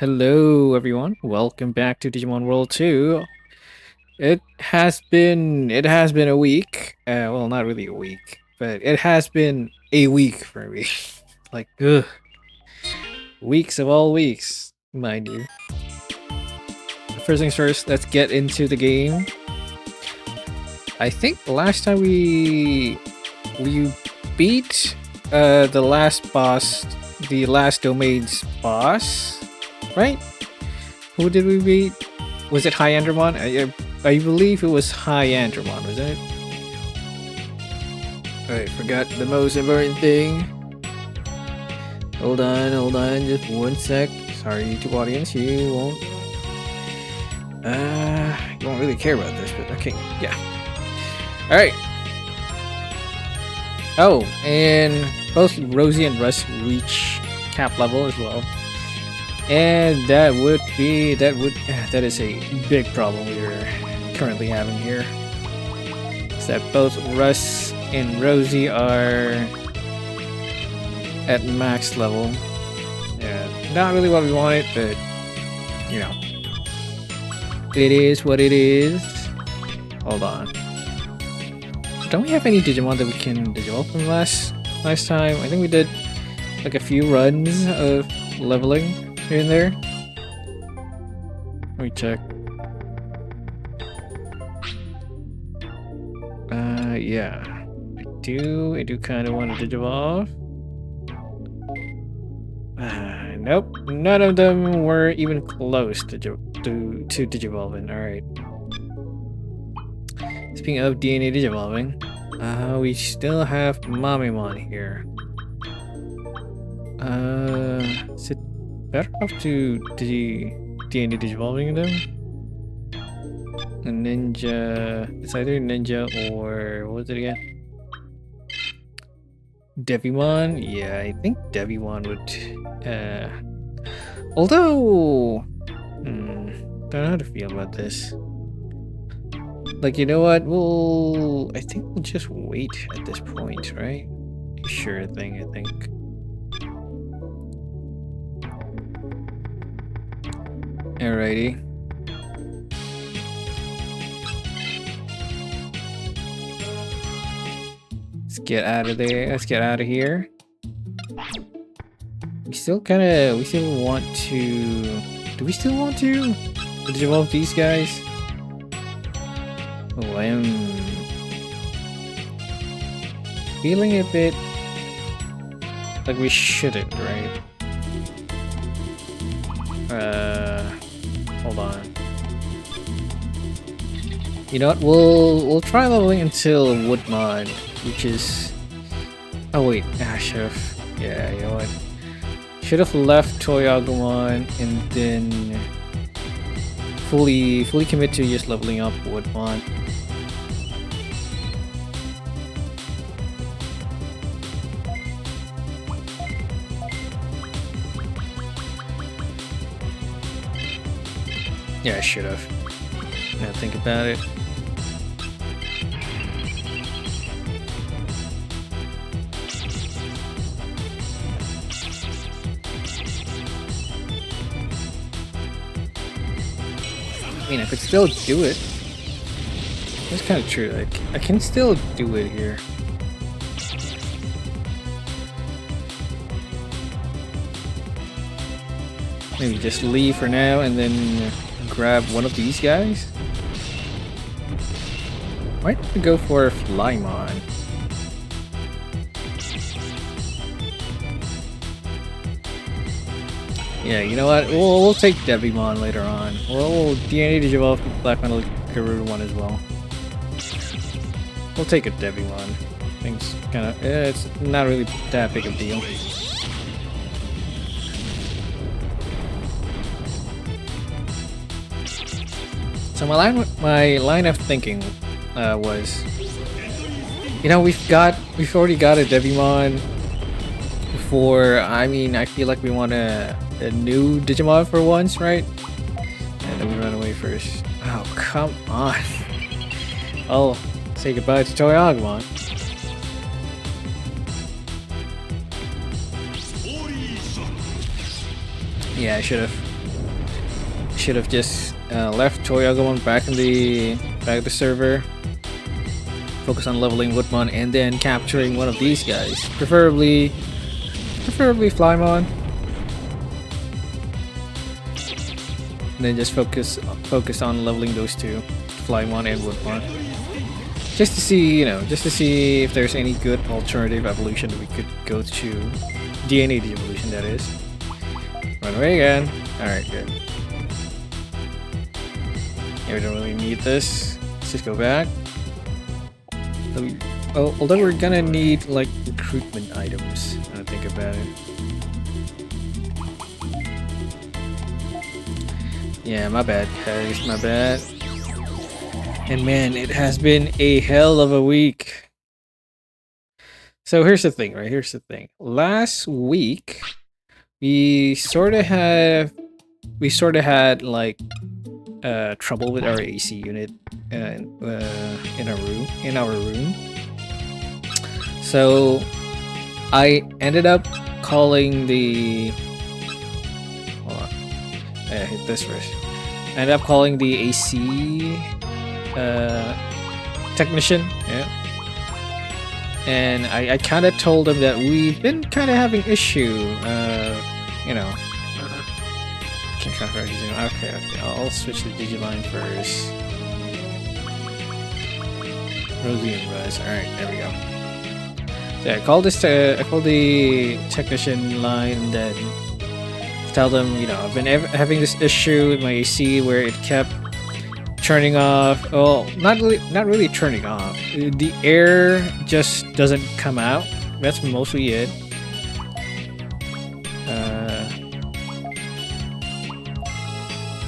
Hello everyone. Welcome back to Digimon World 2. It has been a week. Well, not really a week, but it has been a week for me. like weeks of all weeks, mind you. First things first, let's get into the game. I think the last time we beat the last boss, the last domain's boss, right? Who did we beat? Was it High Andromon? I believe it was High Andromon, wasn't it? I forgot the most important thing. Hold on, just one sec. Sorry, YouTube audience, you won't really care about this, but okay, yeah. Alright. Oh, and both Rosie and Russ reach cap level as well. And that is a big problem we're currently having here. Is that both Russ and Rosie are at max level. Yeah, not really what we wanted, but you know. It is what it is. Hold on. Don't we have any Digimon that we can Digivolve from last time? I think we did like a few runs of leveling here and there. Let me check. Yeah. I do kind of want to Digivolve. Nope. None of them were even close to Digivolving. Alright. Speaking of DNA Digivolving, we still have Mamemon here. Is it better off to DNA Digivolving them? A ninja. It's either ninja or what was it again? Devimon? Yeah, I think Devimon would. Although, don't know how to feel about this. Like, you know what? I think we'll just wait at this point, right? Sure thing, I think. Alrighty. Let's get out of there. Let's get out of here. We still want to... Do we still want to Digivolve these guys? Oh, I am feeling a bit like we shouldn't, right? Hold on. You know what? We'll try leveling until Woodmon, which is. Oh wait, should've. Yeah, you know what? Should have left Toyagumon and then fully commit to just leveling up Woodmon. Yeah, I should have. Now think about it. I mean, I could still do it. That's kind of true. Like, I can still do it here. Maybe just leave for now and then grab one of these guys. Why don't we go for Flymon? Yeah, you know what? We'll take Devimon later on. We'll DNA Digivolve Black Metal Garuda one as well. We'll take a Devimon. Things kind of it's not really that big of a deal. So my line of thinking was, you know, we've already got a Devimon for. I mean, I feel like we want a new Digimon for once, right? And then we run away first. Oh, come on! I'll say goodbye to Toyagumon. Yeah, I should have. should have just left Toy Agumon back in the server. Focus on leveling Woodmon and then capturing one of these guys, preferably Flymon. And then just focus on leveling those two, Flymon and Woodmon. Just to see, just to see if there's any good alternative evolution that we could go to. DNA de-evolution, that is. Run away again. Alright, good. Yeah, we don't really need this. Let's just go back. Although we're gonna need, like, recruitment items, when I think about it. Yeah, my bad, guys, my bad. And man, it has been a hell of a week. So here's the thing, right? Here's the thing. Last week, we sort of had like trouble with our AC unit in our room. So I ended up calling the. Hold on. I hit this first. I ended up calling the AC technician. Yeah. And I kind of told him that we've been kind of having issue, Can't transfer everything. Okay, I'll switch the Digiline first. Rosie and Buzz. Alright, there we go. So yeah, I called the technician line and then tell them, I've been having this issue with my AC where it kept turning off. Well, not really turning off. The air just doesn't come out. That's mostly it.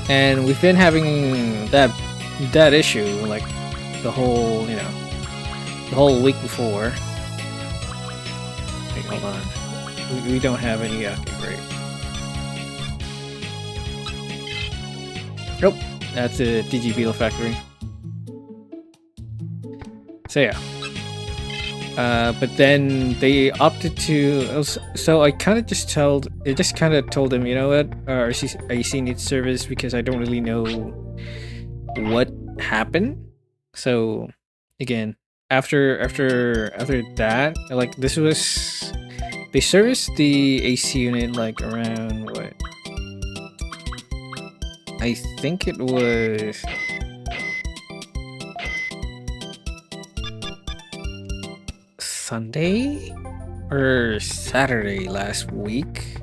And we've been having that issue like the whole week before. Wait, hold on. We don't have any. Okay, great. Nope. That's a DG Beetle factory. So yeah. But then they opted to. So I kind of just told them, you know what, our AC needs service because I don't really know what happened. So again, after that, like this was, they serviced the AC unit like around what? I think it was Sunday or Saturday last week.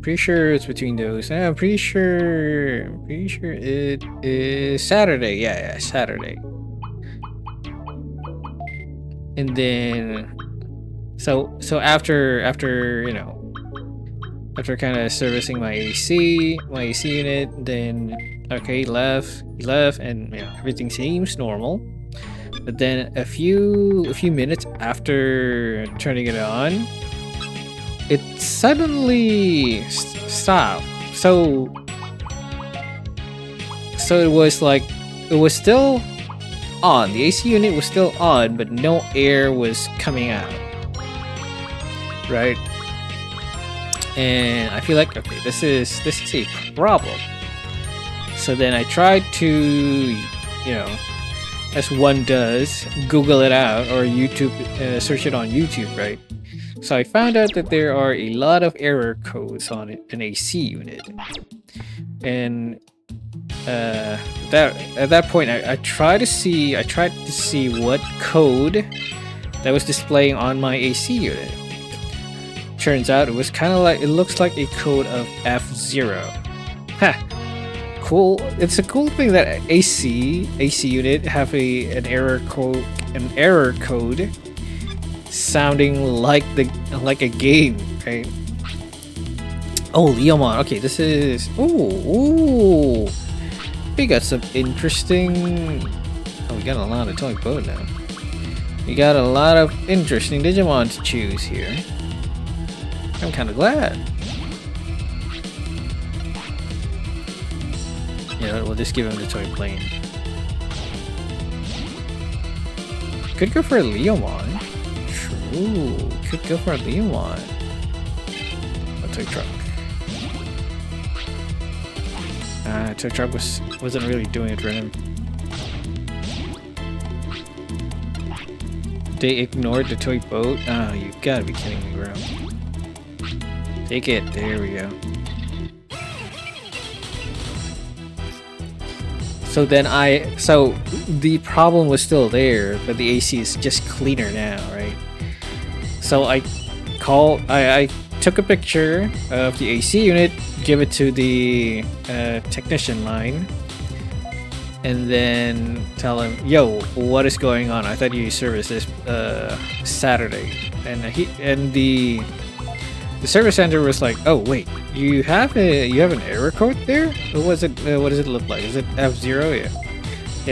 Pretty sure it's between those. I'm pretty sure it is Saturday. Yeah, Saturday. And then so after kind of servicing my AC unit, then okay, he left, and everything seems normal. But then a few minutes after turning it on, it suddenly stopped. So it was like, it was still on. The AC unit was still on, but no air was coming out. Right? And I feel like, okay, this is a problem. So then I tried to, as one does, Google it out or YouTube, search it on YouTube, right? So I found out that there are a lot of error codes on an AC unit, and at that point, I tried to see what code that was displaying on my AC unit. Turns out it was kind of like, it looks like a code of F0. Ha! Cool. It's a cool thing that AC unit have an error code sounding like a game, right? Oh, Leomon. Okay, this is ooh. We got some interesting. Oh, we got a lot of toy boat now. We got a lot of interesting Digimon to choose here. I'm kind of glad. Yeah, we'll just give him the toy plane. Could go for a Leomon. True. Could go for a Leomon. A toy truck. tow truck wasn't really doing it for him. They ignored the toy boat. Oh, you gotta be kidding me, bro. Take it. There we go. So then so the problem was still there, but the AC is just cleaner now, right? So I took a picture of the AC unit, give it to the technician line, and then tell him, "Yo, what is going on? I thought you serviced this Saturday." And the service center was like, "Oh wait, you have an error code there? What does it look like? Is it F0? Yeah."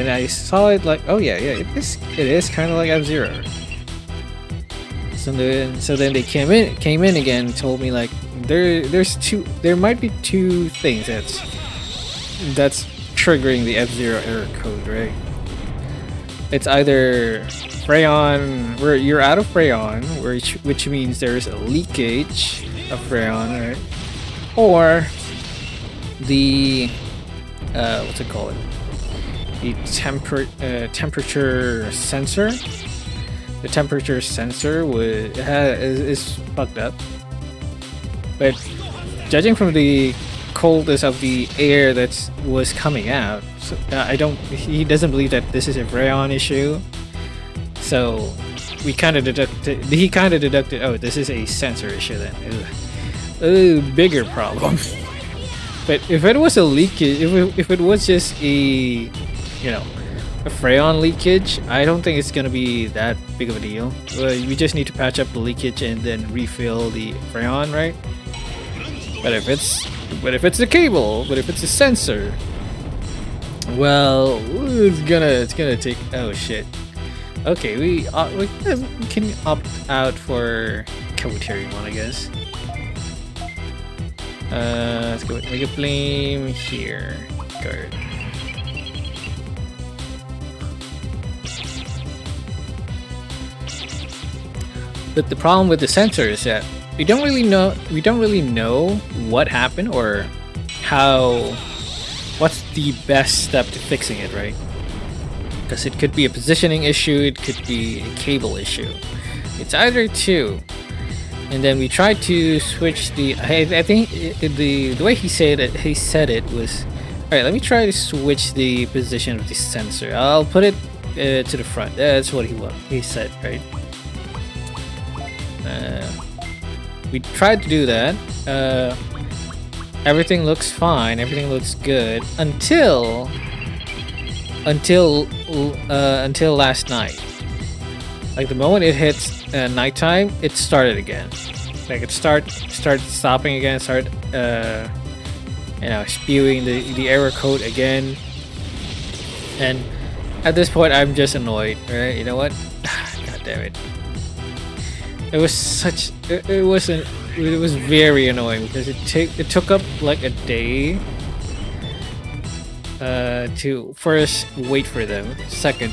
And I saw it like, "Oh yeah, it is kind of like F0." So then they came in again and told me like there might be two things that's triggering the F0 error code, right? It's either Freon, where you're out of Freon, which means there's a leakage of Freon, right? Or the what's it called? The temperature sensor. The temperature sensor is fucked up. But judging from the coldness of the air that was coming out, so, he doesn't believe that this is a Freon issue. So he kind of deducted, oh, this is a sensor issue then. Bigger problem. But if it was a leakage, if it was just a Freon leakage, I don't think it's gonna be that big of a deal. We just need to patch up the leakage and then refill the Freon, right? But if it's the cable, but if it's a sensor, well, it's gonna take. Oh shit. Okay, we can opt out for Kabuterimon, I guess. Let's go with Mega Flame here. Guard. But the problem with the sensor is that we don't really know what happened or what's the best step to fixing it, right? Because it could be a positioning issue, it could be a cable issue. It's either two. And then we tried to switch I think the way he said it was, all right, let me try to switch the position of the sensor. I'll put it to the front. That's what he said, right? We tried to do that. Everything looks fine. Everything looks good until last night. Like the moment it hits nighttime, it started again. Like it started stopping again. Started spewing the error code again. And at this point, I'm just annoyed. Right? You know what? God damn it. It was very annoying because it took up like a day to first wait for them. Second,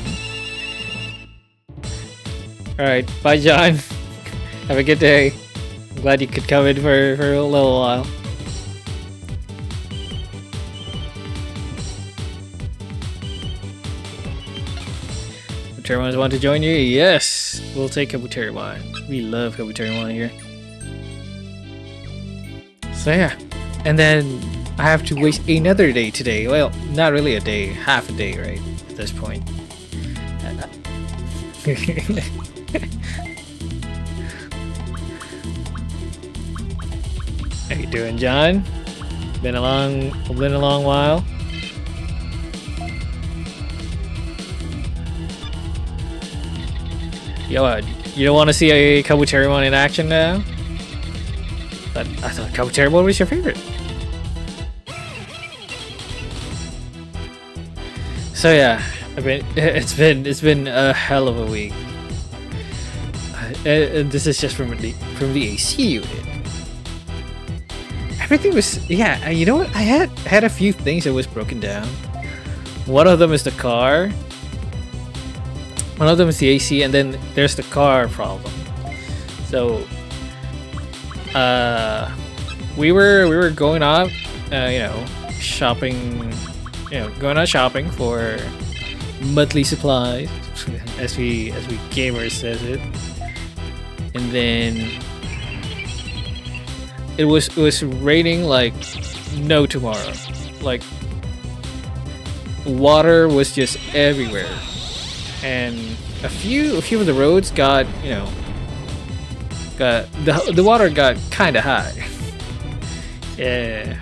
all right, bye, John. Have a good day. I'm glad you could come in for a little while. Kabuterimon want to join you? Yes, we'll take Kabuterimon. We love Kabuterimon here. So yeah, and then I have to waste another day today. Well, not really a day, half a day, right? At this point. How you doing, John? Been a long while. Yo, you don't want to see a Kabuterimon in action now? I thought Kabuterimon was your favorite. So yeah, it's been a hell of a week. And this is just from the AC unit. Everything was, yeah. You know what? I had a few things that was broken down. One of them is the car. One of them is the AC, and then there's the car problem. So, we were going out, shopping, going out shopping for monthly supplies, as we gamers says it, and then it was raining like no tomorrow, like water was just everywhere, and a few of the roads got the water got kind of high. Yeah.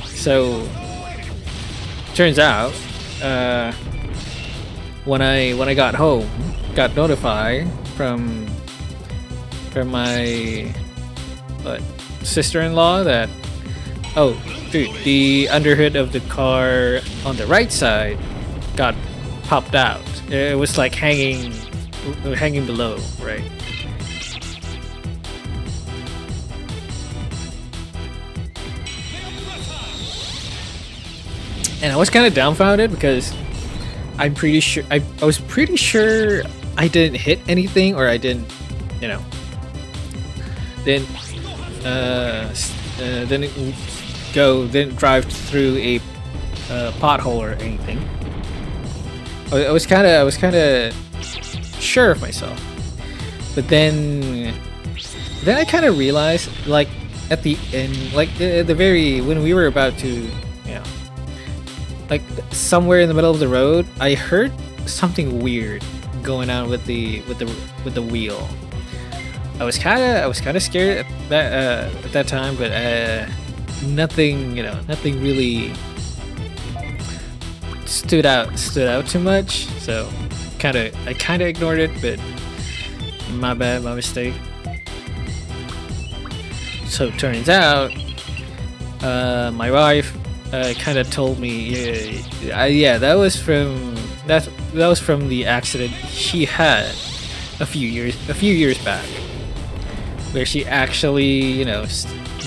So turns out, when I got home, got notified from my sister-in-law that, oh dude, the underhood of the car on the right side got popped out. It was like hanging below, right? And I was kind of dumbfounded because I was pretty sure I didn't hit anything, or I didn't, didn't didn't drive through a pothole or anything. I was kind of sure of myself, but then I kind of realized, like at the end, like the very when we were about to, like somewhere in the middle of the road, I heard something weird going on with the wheel. I was kind of scared at that time, but nothing really stood out too much. So I kind of ignored it, but my bad, my mistake. So it turns out, my wife kind of told me, yeah, that was from the accident she had a few years back, where she actually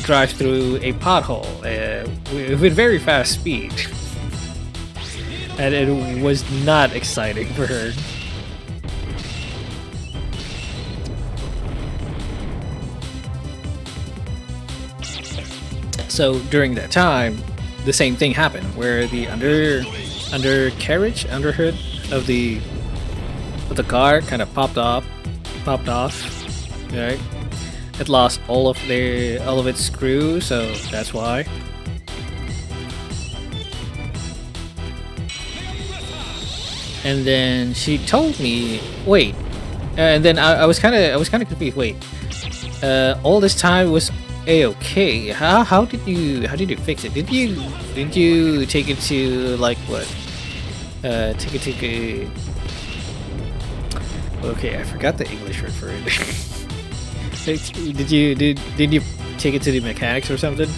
drive through a pothole with very fast speed, and it was not exciting for her. So during that time, the same thing happened, where the underhood of the car kind of popped off, right? It lost all of its screws, so that's why. And then she told me, wait, and then I was kind of confused. Wait, all this time it was a-okay. How did you fix it? Didn't you take it to, like, what? Take it to okay, I forgot the English word for it. Did you take it to the mechanics or something?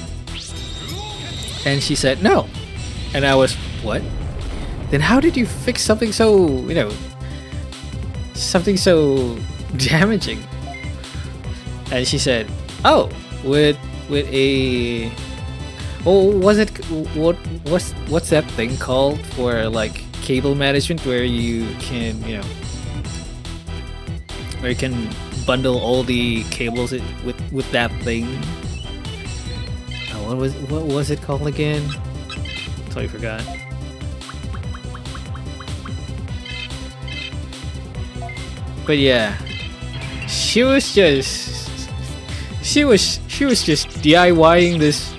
And she said no. And I was, what? Then how did you fix something so damaging? And she said, oh, with a, what's that thing called for, like, cable management, where you can bundle all the cables with that thing. Oh, what was it called again? Totally forgot. But yeah, she was just DIYing this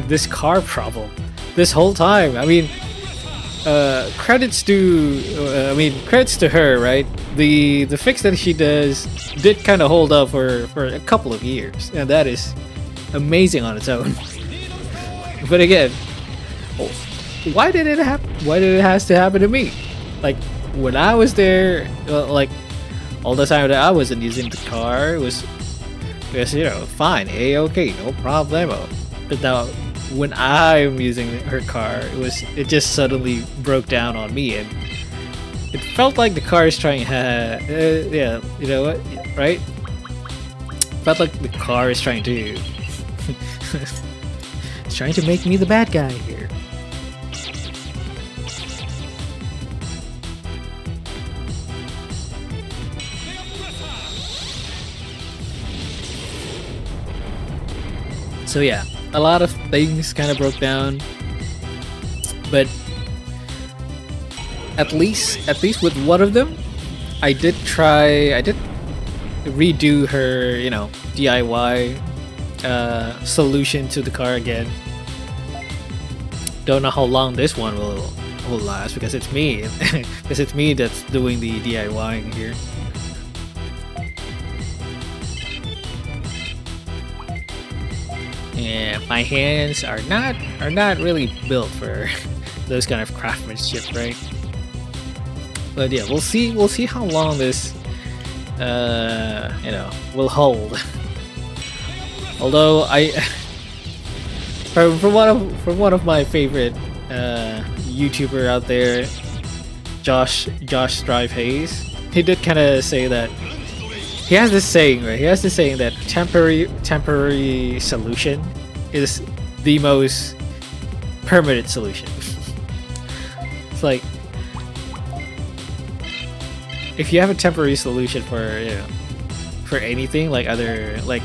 this car problem this whole time. I mean, credits to her, right? The fix that she did kind of hold up for a couple of years, and that is amazing on its own. But again, why did it happen? Why did it has to happen to me? Like, when I was there, like all the time that I wasn't using the car, it was fine, a-okay, no problemo. But now, when I'm using her car, it just suddenly broke down on me, and it felt like the car is trying yeah, you know what, right? Felt like the car is trying to it's trying to make me the bad guy here. So yeah, a lot of things kind of broke down, but at least with one of them, I did redo her, you know, DIY solution to the car again. Don't know how long this one will last because it's me, because it's me that's doing the DIYing here. Yeah, my hands are not really built for those kind of craftsmanship, right? But yeah, we'll see how long this you know, will hold. Although from one of my favorite YouTuber out there, Josh Strive Hayes, he did kind of say that he has this saying, right? He has this saying that temporary solution is the most permanent solution. It's like, if you have a temporary solution for, you know, for anything, like other, like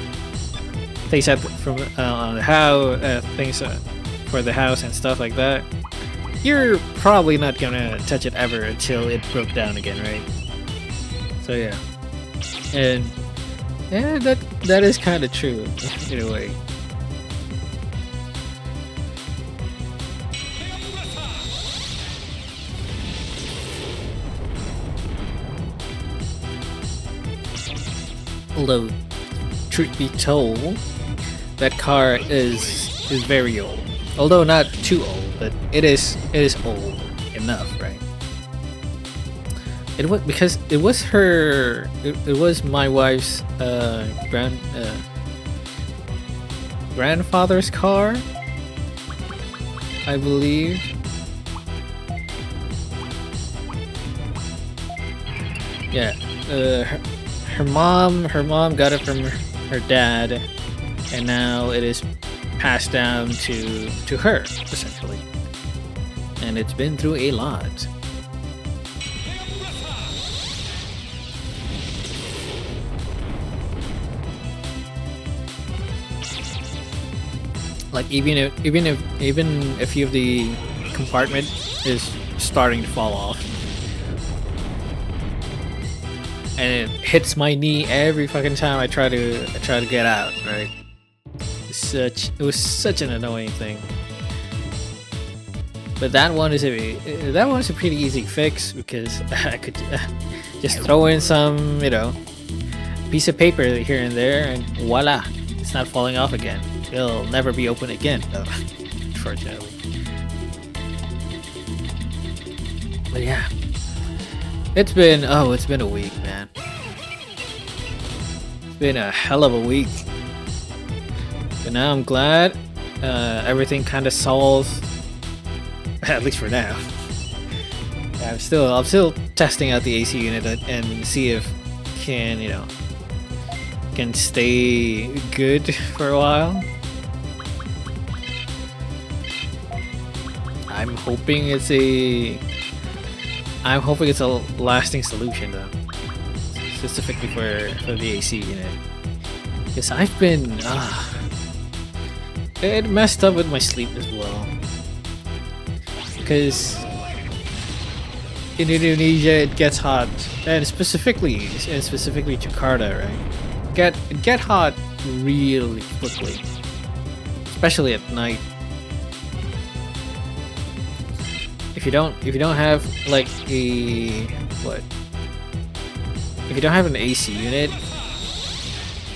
things that from the house, things for the house and stuff like that, you're probably not gonna touch it ever until it broke down again, right? So yeah, and yeah, that is kind of true in a way. Although, truth be told, that car is very old. Although not too old, but it is old enough, right? It was because it was her. It was my wife's grandfather's car, I believe. Yeah. Her mom got it from her dad, and now it is passed down to her, essentially. And it's been through a lot. Like even if a few of the compartment is starting to fall off. And it hits my knee every fucking time I try to get out, right? It was such an annoying thing. But that one is a pretty easy fix because I could just throw in some, you know, piece of paper here and there, and voila, it's not falling off again. It'll never be open again, though, unfortunately. But yeah. It's been a week, man. It's been a hell of a week. But now I'm glad everything kind of solved, at least for now. I'm still testing out the AC unit and see if can stay good for a while. I'm hoping it's a lasting solution, though, specifically for the AC unit. Because I've been it messed up with my sleep as well. Because in Indonesia it gets hot, and specifically Jakarta, right? It get hot really quickly, especially at night. If you don't have like if you don't have an AC unit,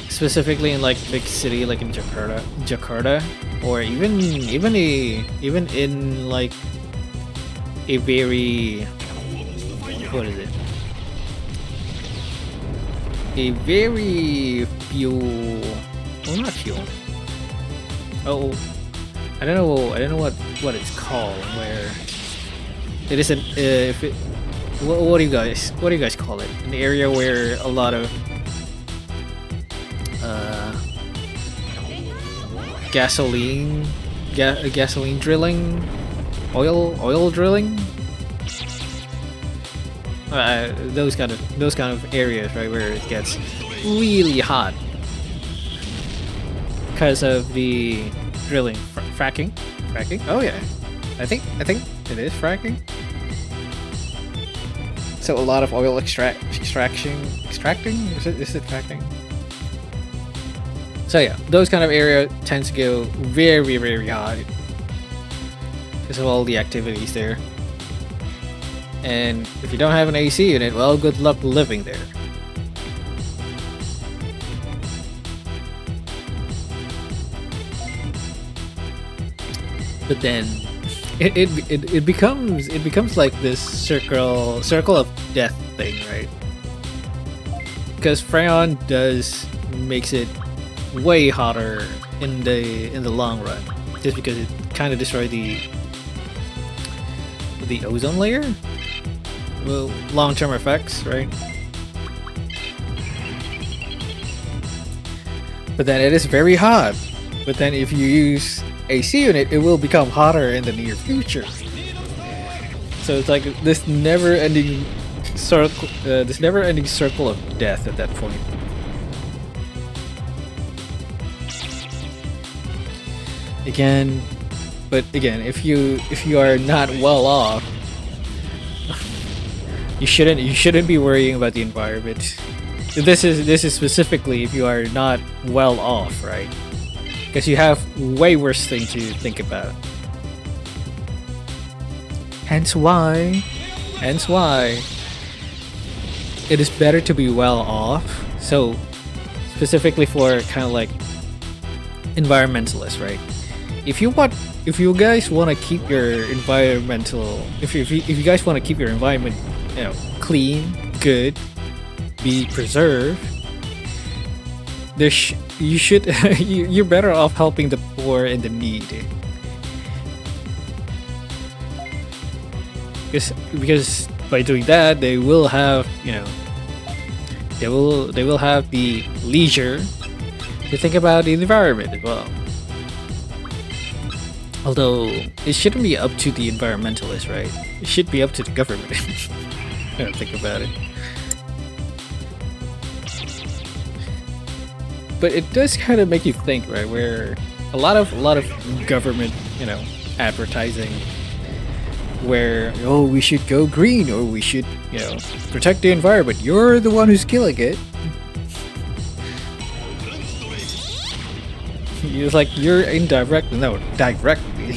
specifically in like big city like in Jakarta, or even in like a very a very not fuel. Oh, I don't know what it's called, where it isn't. What do you guys call it? An area where a lot of gasoline drilling, oil drilling. Those kind of areas, right, where it gets really hot because of the drilling, fracking, fracking. Oh yeah, I think it is fracking. So a lot of oil extracting. Is it fracking? So yeah, those kind of area tends to go very, very hot because of all the activities there. And if you don't have an AC unit, well, good luck living there. But then it becomes like this circle of death thing, right? Because Freon makes it way hotter in the long run, just because it kind of destroyed the ozone layer. Well, long-term effects, right? But then it is very hot. But then if you use AC unit, it will become hotter in the near future. So it's like this never-ending circle of death at that point. But again, if you are not well off, you shouldn't be worrying about the environment. This is specifically if you are not well off, right? Because you have way worse things to think about. Hence why it is better to be well off. So specifically for kind of like environmentalists, right? If you guys want to keep your environmental, if you guys want to keep your environment, you know, clean, good, be preserved, you should you're better off helping the poor and the needy. Because by doing that, they will have, you know, they will have the leisure to think about the environment as well. Although it shouldn't be up to the environmentalists, right? It should be up to the government. I don't think about it. But it does kind of make you think, right? Where a lot of government, you know, advertising, where, oh, we should go green, or we should, you know, protect the environment. You're the one who's killing it. It's like you're directly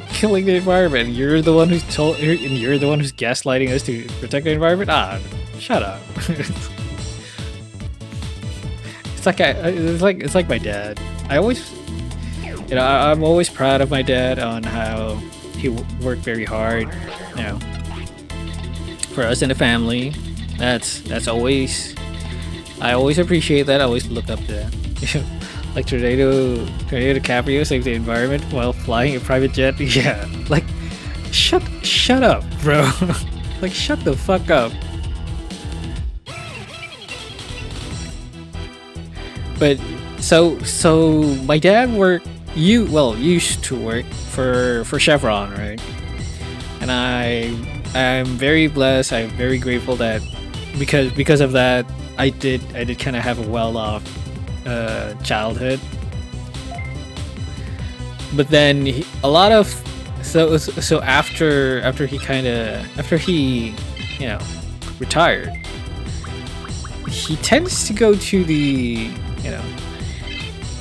killing the environment. You're the one who's you're the one who's gaslighting us to protect the environment. Ah, shut up. It's like my dad. I'm always proud of my dad on how he worked very hard, you know, for us in the family. That's always, I always appreciate that. I always look up to that. Like Tornado DiCaprio saved the environment while flying a private jet. Yeah, like shut up, bro. Like shut the fuck up. But so my dad used to work for Chevron, right? And I'm very blessed. I'm very grateful that because of that, I did kind of have a well-off childhood. But then after he you know, retired, he tends to go to the, you know,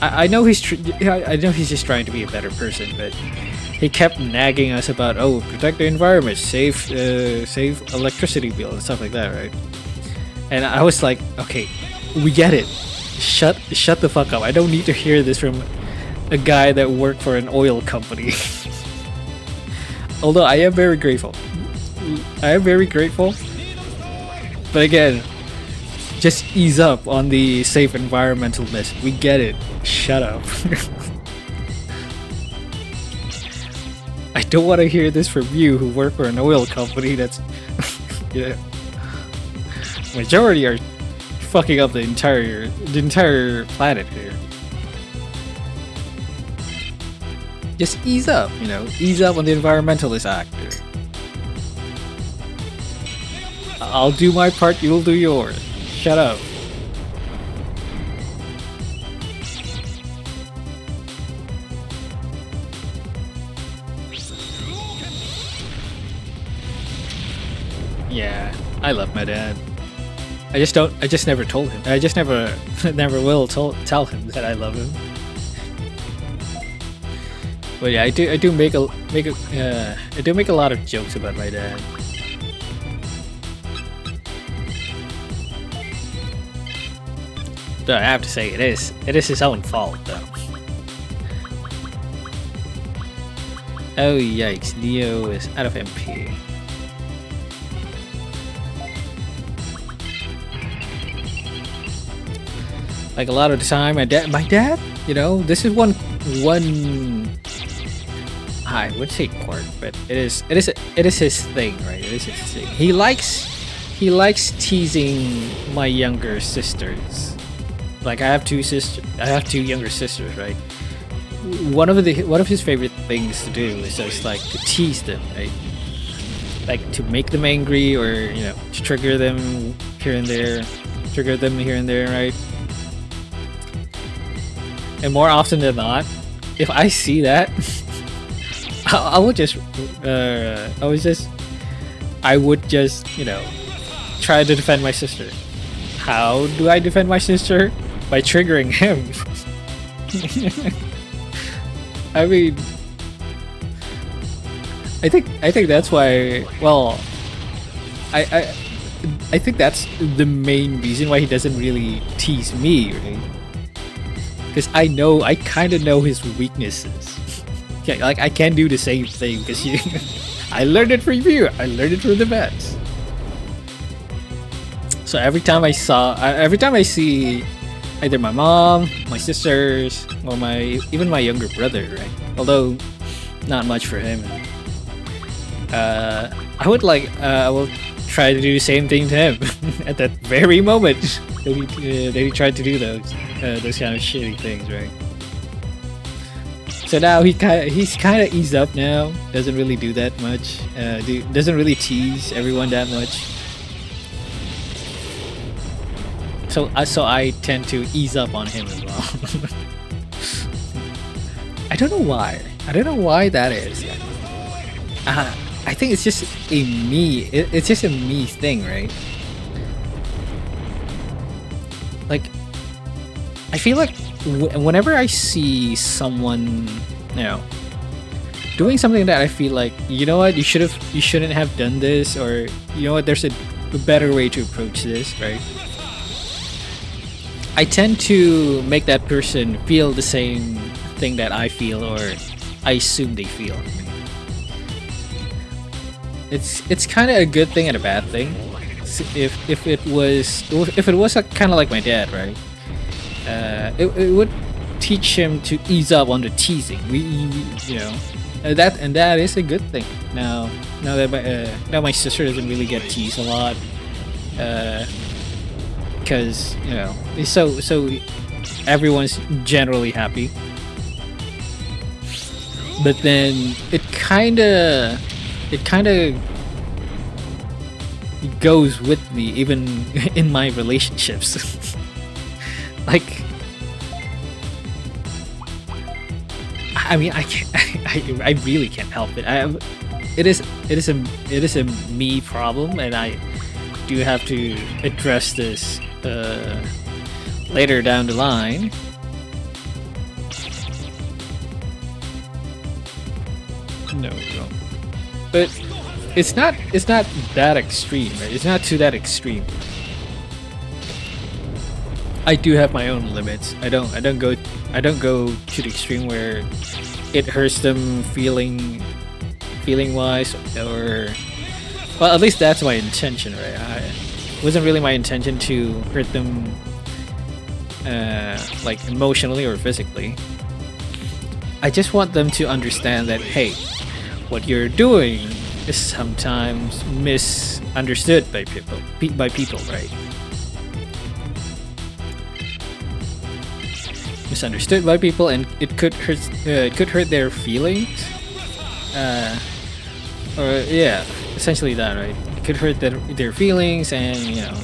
I know he's just trying to be a better person, but he kept nagging us about, oh, protect the environment, save electricity bill and stuff like that, right? And I was like, okay, we get it. Shut the fuck up. I don't need to hear this from a guy that worked for an oil company. Although I am very grateful. But again, just ease up on the safe environmentalness. We get it. Shut up. I don't want to hear this from you who work for an oil company that's yeah. Majority are fucking up the entire planet here. Just ease up, you know, ease up on the environmentalist actor. I'll do my part, you'll do yours. Shut up. Yeah, I love my dad. I just don't. I just never told him. I just never, never will tell him that I love him. But yeah, I do make I do make a lot of jokes about my dad. Though I have to say, it is his own fault though. Oh yikes! Neo is out of MP. Like a lot of the time, my dad, you know, this is one. I would say quirk, but it is his thing, right? It is his thing. He likes teasing my younger sisters. Like I have two younger sisters, right? One of his favorite things to do is just like to tease them, right? Like to make them angry, or you know, to trigger them here and there, right? And more often than not, if I see that, I would just, you know, try to defend my sister. How do I defend my sister? By triggering him. I mean, I think that's why. Well, I think that's the main reason why he doesn't really tease me, right? Because I kind of know his weaknesses. Yeah, like I can't do the same thing because I learned it from you. I learned it from the best. So every time I see either my mom, my sisters, or even my younger brother, right? Although not much for him. I will try to do the same thing to him at that very moment that he tried to do those kind of shitty things, right? So now he's kind of eased up now. Doesn't really do that much. Doesn't really tease everyone that much. So I tend to ease up on him as well. I don't know why. I don't know why that is. I think it's just a me. It's just a me thing, right? Like, I feel like whenever I see someone, you know, doing something that I feel like, you know what, you shouldn't have done this, or you know what, there's a better way to approach this, right? I tend to make that person feel the same thing that I feel, or I assume they feel. It's kind of a good thing and a bad thing. If it was kind of like my dad, right? It would teach him to ease up on the teasing. You know, that is a good thing. Now that my sister doesn't really get teased a lot, because you know, so everyone's generally happy. But then it kind of goes with me even in my relationships. Like, I mean, I really can't help it. It is a me problem, and I do have to address this later down the line. No, but it's not that extreme, right? It's not to that extreme. I do have my own limits. I don't go to the extreme where it hurts them feeling wise, or well, at least that's my intention, right? It wasn't really my intention to hurt them like emotionally or physically. I just want them to understand that, hey, what you're doing is sometimes misunderstood by people, right? Misunderstood by people, and it could hurt their feelings, or yeah, essentially that, right? It could hurt their feelings, and you know,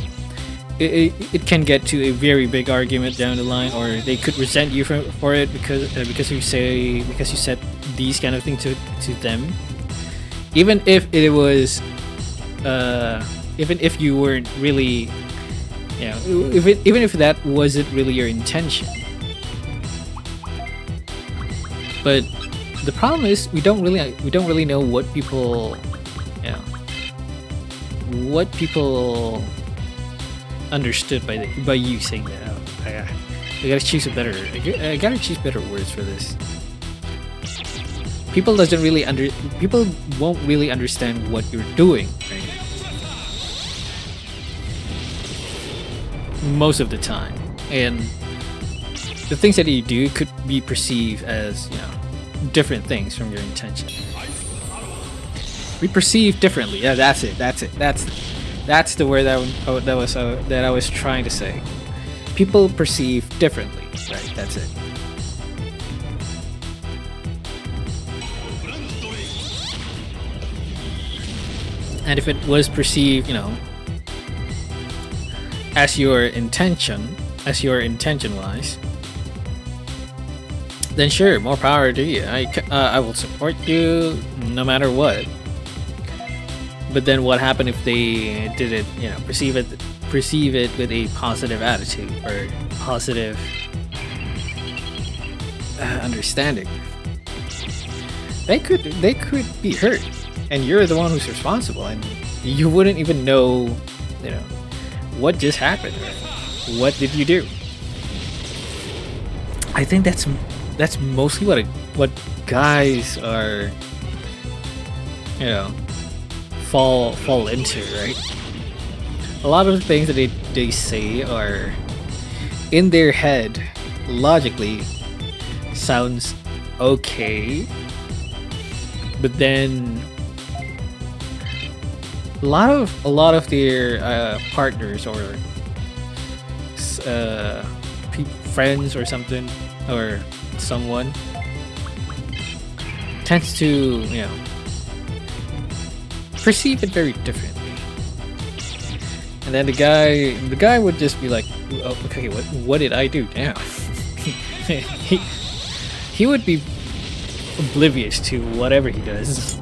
it can get to a very big argument down the line, or they could resent you for it because you said these kind of things to them, even if it was even if you weren't really, you know, even if that wasn't really your intention. But the problem is we don't really know what people, you know, what people understood by you saying that. Oh, I gotta choose I gotta choose better words for this. People won't really understand what you're doing, right? Most of the time, and the things that you do could be perceived as, you know, different things from your intention. We perceive differently. Yeah, that's it. That's the word that I was trying to say. People perceive differently. Right. That's it. And if it was perceived, you know, as your intention was, then sure, more power to you. I will support you no matter what. But then what happened if they didn't, you know, perceive it with a positive attitude or positive understanding? They could be hurt, and you're the one who's responsible, and you wouldn't even know, you know, what just happened. What did you do? I think that's mostly what guys are, you know, fall into, right? A lot of the things that they say are in their head, logically sounds okay, but then a lot of their partners or friends or something or someone tends to, you know, perceive it very differently. And then the guy would just be like, oh, okay, what did I do now? he would be oblivious to whatever he does.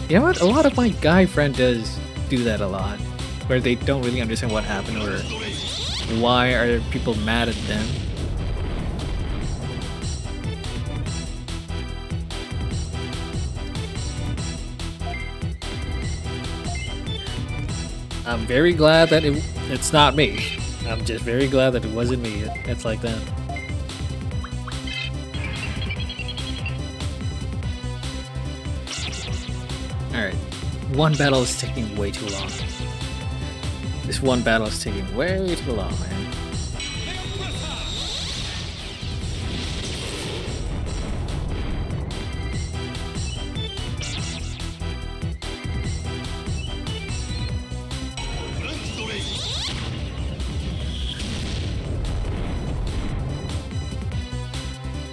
You know what? A lot of my guy friend does do that a lot, where they don't really understand what happened or why are people mad at them. I'm very glad that it's not me. I'm just very glad that it wasn't me. It's like that. Alright. One battle is taking way too long. This one battle is taking way too long, man.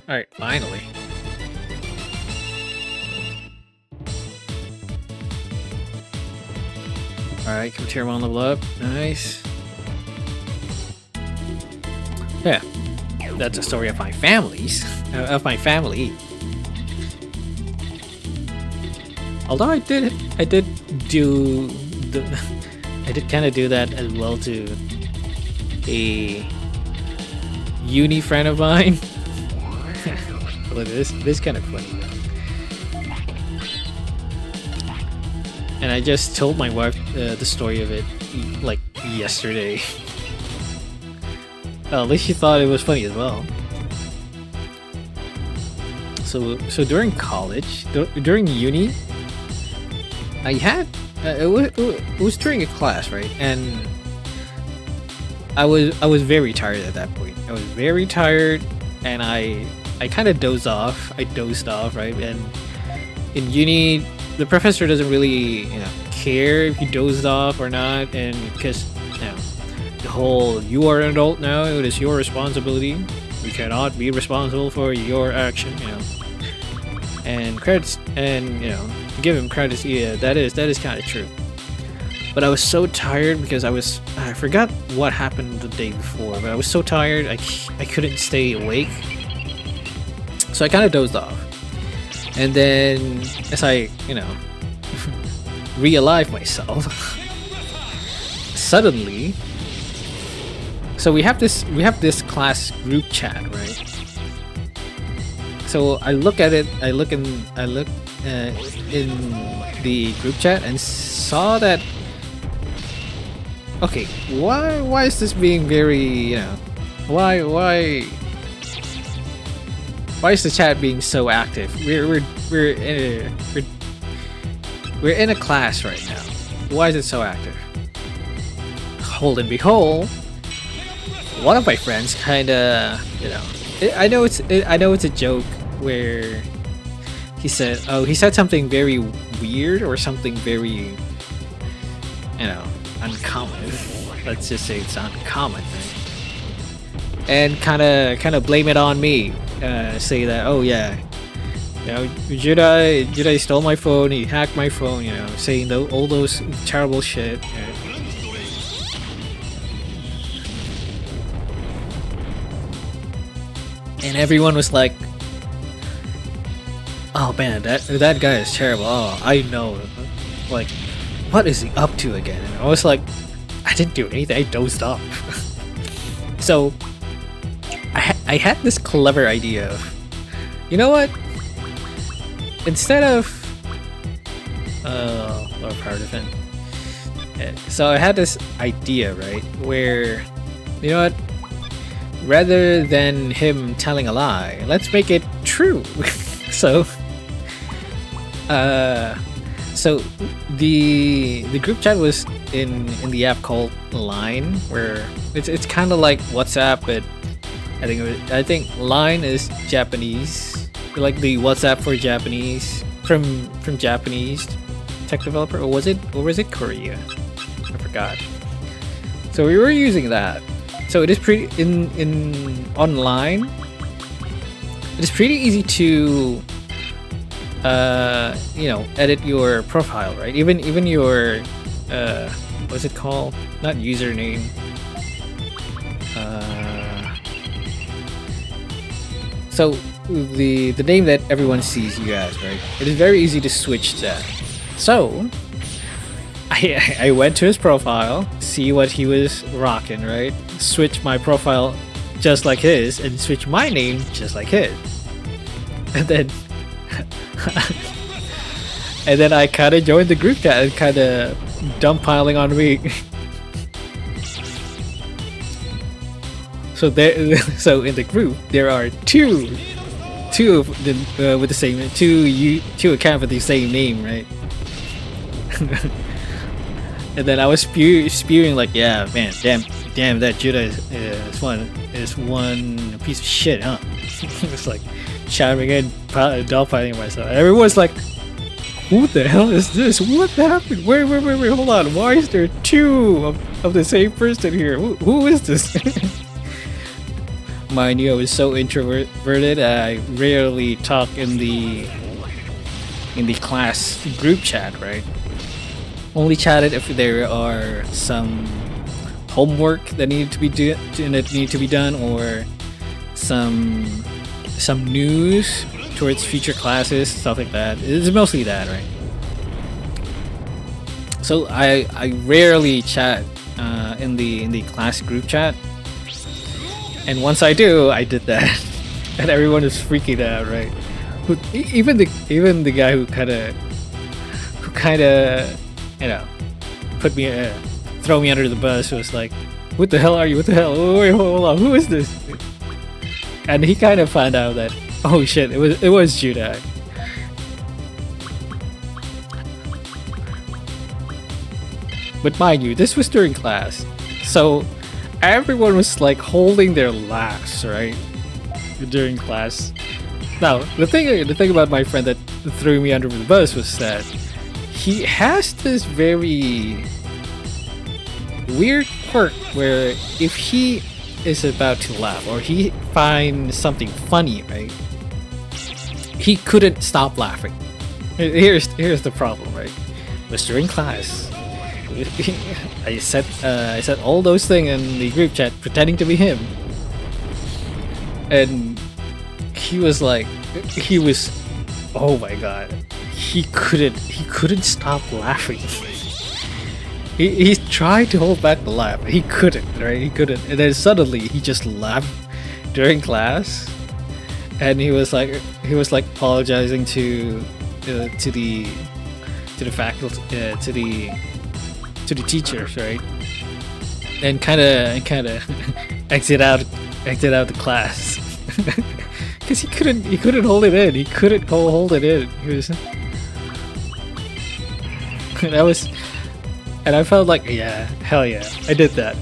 Alright, finally. Alright, come tier 1 level up. Nice. Yeah. That's a story of my families. Of my family. Although I did do the I did kind of do that as well to a uni friend of mine. This is kind of funny. And I just told my wife the story of it like yesterday. Well, at least she thought it was funny as well. So during college, during uni, I had it was during a class, right? And I was very tired at that point. I was very tired, and I kind of dozed off. Right? And in uni, the professor doesn't really, you know, care if you dozed off or not, and because, you know, the whole "you are an adult now, it is your responsibility. You cannot be responsible for your action," you know. And credits, and, you know, to give him credits, yeah, that is kind of true. But I was so tired because I forgot what happened the day before, but I was so tired I couldn't stay awake. So I kind of dozed off. And then as I, you know, re-alive myself, suddenly, so we have this class group chat, right? So I look at it. I look in the group chat and saw that. Okay, why is this being very, why is the chat being so active? We're in a class right now. Why is it so active? Hold and behold, one of my friends kind of, I know it's a joke where he said something very weird or something very, uncommon. Let's just say it's uncommon, right? And kind of blame it on me. Say that, oh yeah, Jedi stole my phone, he hacked my phone, saying all those terrible shit. And everyone was like, oh man, that guy is terrible. Oh, I know. Like, what is he up to again? And I was like, I didn't do anything. I dozed off. So I had this clever idea of, you know what? Instead of Lord Power Defense. So I had this idea, right? Where, you know what? Rather than him telling a lie, let's make it true. So the group chat was in the app called Line, where it's kind of like WhatsApp, but I think Line is Japanese, like the WhatsApp for Japanese from Japanese tech developer, or was it Korea? I forgot. So we were using that. So it is pretty in online. It is pretty easy to edit your profile, right? Even your what's it called? Not username. So the name that everyone sees you as, right? It is very easy to switch that. So I went to his profile, see what he was rocking, right? Switch my profile just like his, and switch my name just like his. And then and then I kind of joined the group chat and kind of dumppiling on me. So in the group there are two of them with the same two accounts with the same name, right? And then I was spewing like, yeah, man, damn, that Judah is one piece of shit, huh? It's like chiming in, dogfighting myself. And everyone's like, who the hell is this? What happened? Wait, hold on. Why is there two of the same person here? Who is this? Mind you, I was so introverted, I rarely talk in the class group chat, right? Only chatted if there are some homework that needed to be done, or some news towards future classes, stuff like that. It's mostly that, right? So I rarely chat in the class group chat, and once I do, I did that, and everyone is freaking out, right? Even the guy who kind of put me throw me under the bus was like, what the hell are you? What the hell? Wait, hold on, who is this? And he kind of found out that, oh shit, it was Judah. But mind you, this was during class, so everyone was like holding their laughs, right, during class. Now the thing about my friend that threw me under the bus was that he has this very weird quirk where if he is about to laugh or he finds something funny, right, he couldn't stop laughing. Here's the problem, right? It was during class. I said all those things in the group chat pretending to be him, and he was oh my god, he couldn't stop laughing. he tried to hold back the laugh. He couldn't, right? He couldn't. And then suddenly he just laughed during class, and he was like apologizing to the faculty, to the teachers, right? And kind of exit out the class because he couldn't hold it in. He couldn't hold it in. He was, and I felt like, yeah, hell yeah, I did that.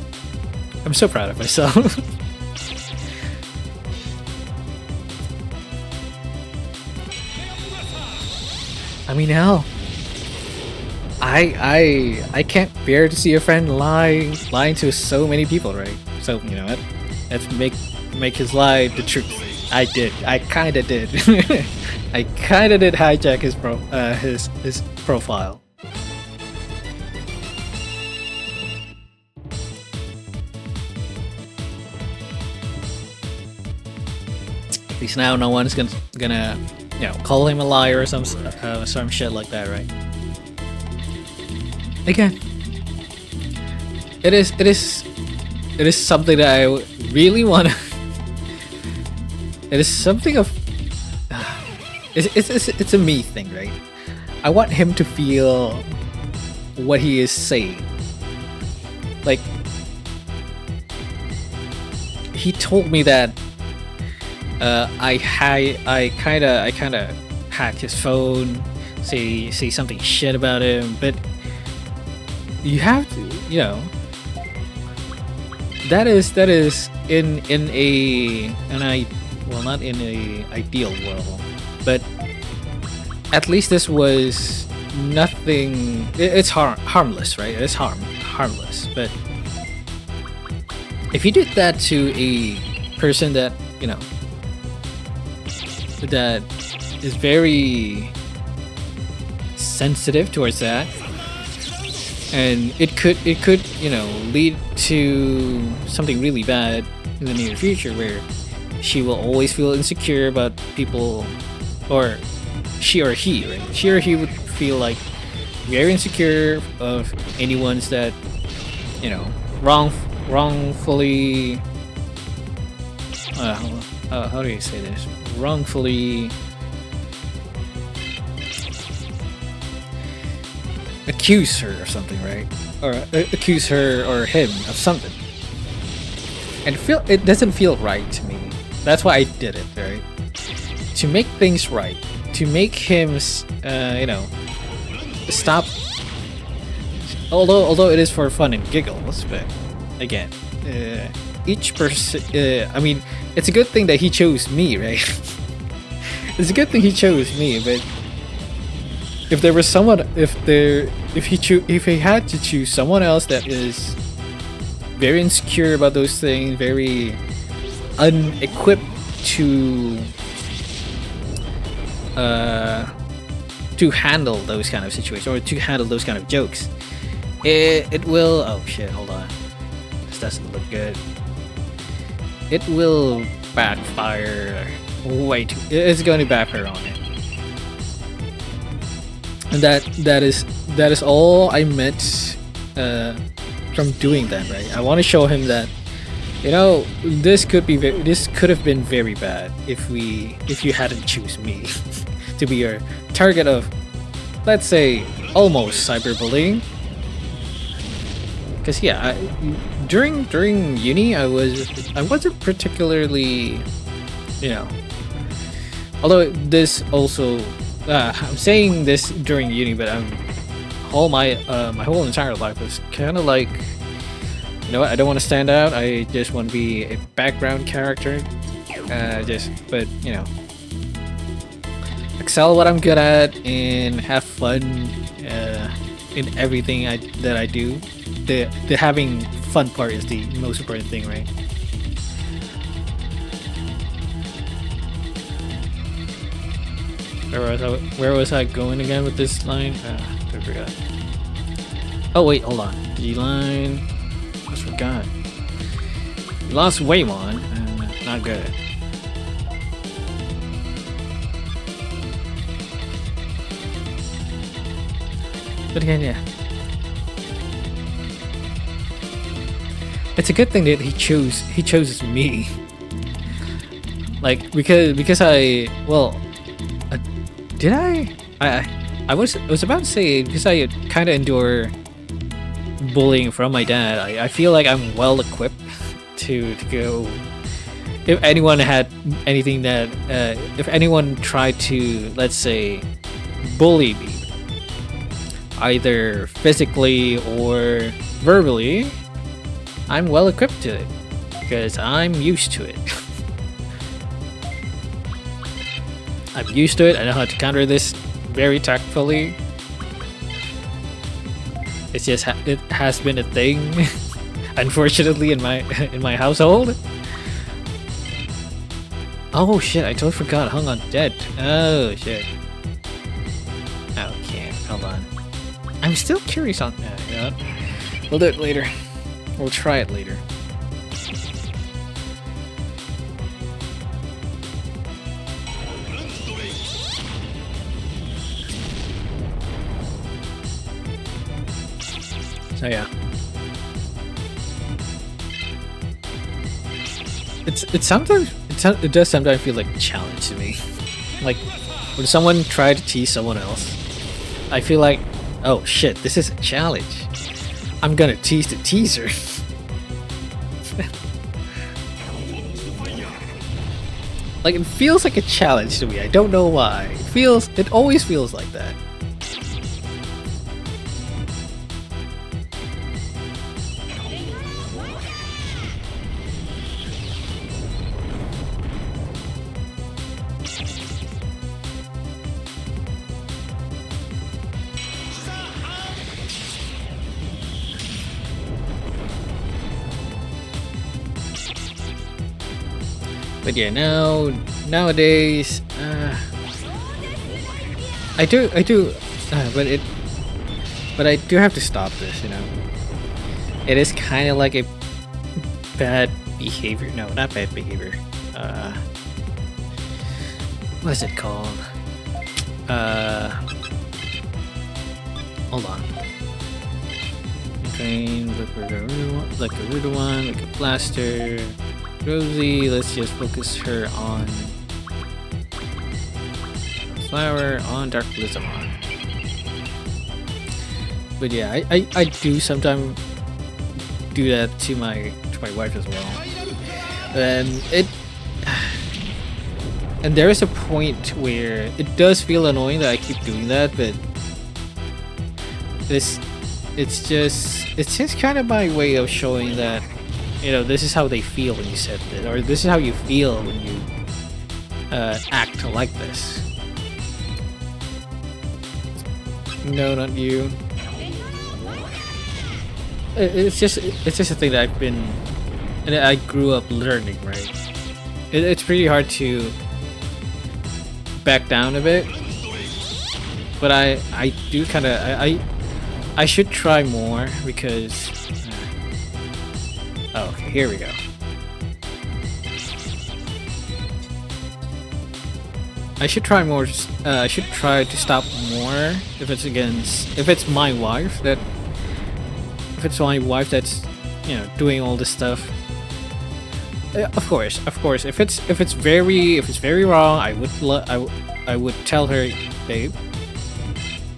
I'm so proud of myself. I mean, hell, I can't bear to see a friend lying to so many people, right? So you know what? Let's make his lie the truth. I did. I kind of did. I kind of did hijack his profile. At least now no one's gonna call him a liar or some shit like that, right? Again, it is something that I really want to. It is something of. It's a me thing, right? I want him to feel what he is saying. Like, he told me that I kind of hacked his phone, say something shit about him, but you have to, that is in not in a ideal world, but at least this was nothing. It's harmless, right? It's harmless. But if you did that to a person that that is very sensitive towards that, and it could lead to something really bad in the near future, where she will always feel insecure about people, or she or he, right? She or he would feel like very insecure of anyone's that wrongfully. How do you say this? Wrongfully accuse her of something, right? Or accuse her or him of something, and it doesn't feel right to me. That's why I did it, right? To make things right, to make him, stop. Although it is for fun and giggles, but again, each person. I mean, it's a good thing that he chose me, right? It's a good thing he chose me, but if there was someone, if he had to choose someone else that is very insecure about those things, very unequipped to handle those kind of situations, or to handle those kind of jokes, it will. Oh shit! Hold on, this doesn't look good. It will backfire way too. It's going to backfire on it, and that is all I meant from doing that. Right? I want to show him that this could have been very bad if you hadn't choose me to be your target of, let's say, almost cyberbullying. Because during uni I wasn't particularly, although this also I'm saying this during uni, but my whole entire life was kind of like, I don't want to stand out. I just want to be a background character. But excel what I'm good at and have fun in everything that I do. The having fun part is the most important thing, right? Where was I going again with this line? I forgot. Oh wait, hold on. G-line. I forgot. Lost Waymon. Not good. But again, yeah. it's a good thing that he chose me. Like because I well, uh, did I was about to say because I kind of endure bullying from my dad. I feel like I'm well equipped to go. If anyone had anything that if anyone tried to, let's say, bully me, either physically or verbally, I'm well equipped to it because I'm used to it. I'm used to it. I know how to counter this very tactfully. It's just it has been a thing, unfortunately, in my household. Oh shit! I totally forgot. Hung on, dead. Oh shit. Okay, hold on. I'm still curious on that. You know? We'll do it later. We'll try it later. So yeah. It does sometimes feel like a challenge to me. Like when someone tries to tease someone else, I feel like, oh shit, this is a challenge. I'm gonna tease the teaser. Like it feels like a challenge to me. I don't know why. It always feels like that. But yeah, nowadays, I do, but I do have to stop this. You know, it is kind of like a bad behavior. No, not bad behavior. What is it called? Hold on. Train, like a rude one, like a blaster. Rosie, let's just focus her on Flower, on Dark Blizzamon. But yeah, I do sometimes do that to my wife as well. And there is a point where it does feel annoying that I keep doing that, but it's just kind of my way of showing that, you know, this is how they feel when you said this, or this is how you feel when you act like this. No, not you. It's just a thing that I've been, and I grew up learning, right? It's pretty hard to back down a bit, but I do kind of I should try more because. Oh, okay, here we go. I should try more. I should try to stop more if it's my wife that's, you know, doing all this stuff. Of course. If it's very wrong, I would tell her, babe,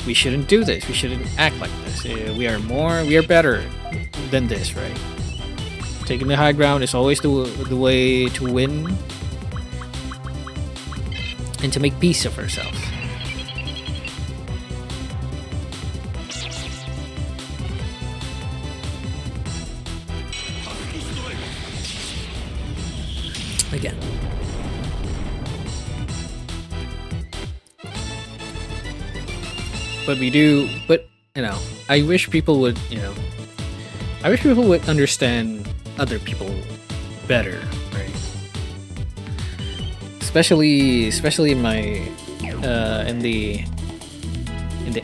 we shouldn't do this. We shouldn't act like this. We are better than this, right? Taking the high ground is always the way to win and to make peace of herself. Again. But you know, I wish people would understand other people better, right? Especially in my in the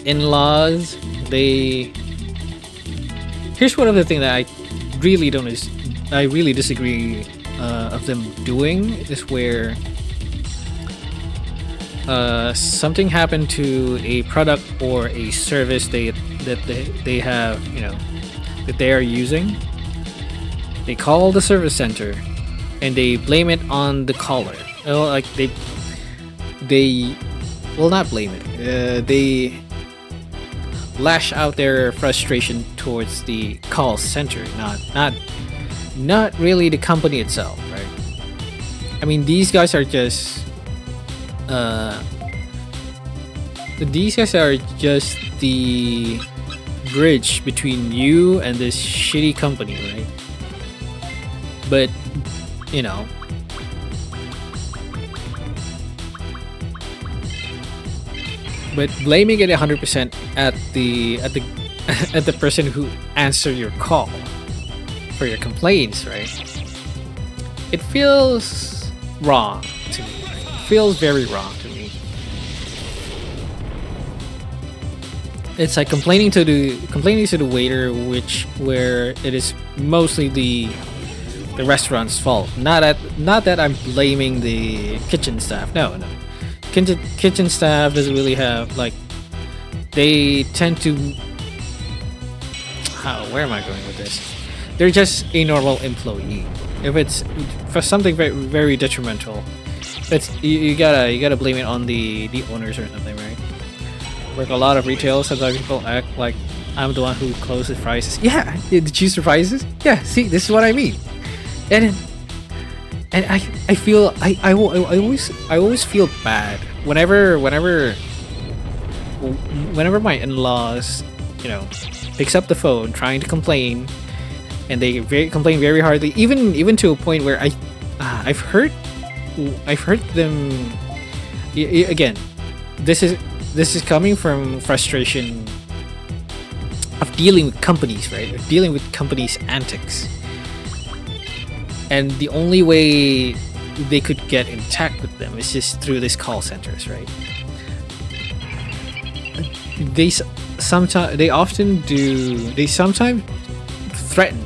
in-laws. Here's one of the things that I really disagree of them doing is where something happened to a product or a service they have, you know, that they are using. They call the service center and they blame it on the caller. Well, like they will not blame it. They lash out their frustration towards the call center, not really the company itself, right? I mean, these guys are just the bridge between you and this shitty company, right? But you know, but blaming it 100% at the at the person who answered your call for your complaints, right? It feels wrong to me. Right? It feels very wrong to me. It's like complaining to the waiter, where it is mostly the restaurant's fault. Not that I'm blaming the kitchen staff. No. Kitchen staff doesn't really have, like, they tend to, where am I going with this? They're just a normal employee. If it's for something very, very detrimental, you gotta blame it on the owners or something, right? Work a lot of retail, sometimes people act like I'm the one who closes prices. Yeah, did you surprises? Yeah, see, this is what I mean. And I feel I always feel bad whenever my in-laws, you know, picks up the phone trying to complain, and they complain very hardly, even to a point where I've heard them. Again, this is coming from frustration of dealing with companies, right? Of dealing with companies' antics. And the only way they could get intact with them is just through these call centers, right? They sometimes threaten,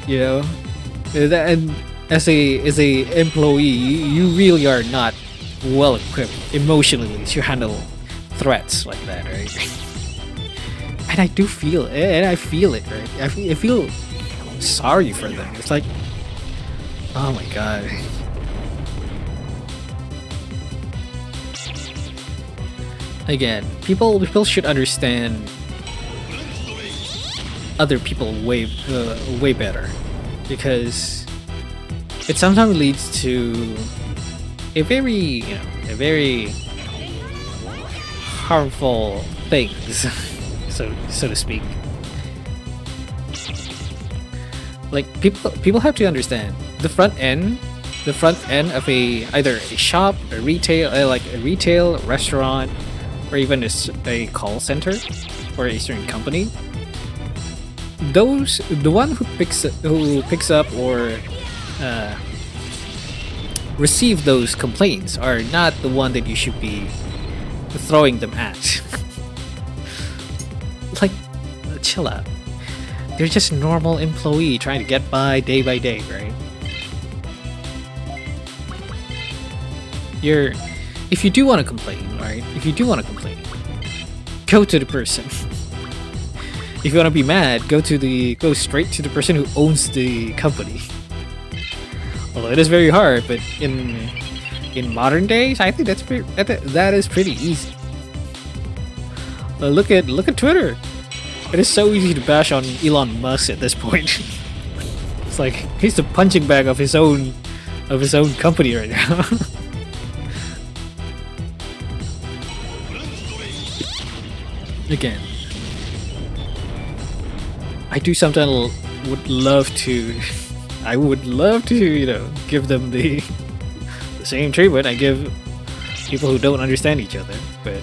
you know, and as a employee, you really are not well equipped emotionally to handle threats like that, right? And I do feel it, and I feel it, right? I feel sorry for them. It's like, oh my god. Again, people should understand other people way better, because it sometimes leads to a very harmful things, so to speak. Like, people have to understand the front end of either a shop, a retail, restaurant, or even a call center or a certain company. The one who picks up or receive those complaints are not the one that you should be throwing them at. Like, chill out. They're just a normal employee trying to get by day, right? If you do want to complain, right? If you do want to complain, go to the person. If you want to be mad, go straight to the person who owns the company. Although it is very hard, but in modern days, I think that is pretty easy. Look at Twitter. It is so easy to bash on Elon Musk at this point. It's like he's the punching bag of his own company right now. Again, I do sometimes would love to, you know, give them the same treatment I give people who don't understand each other, but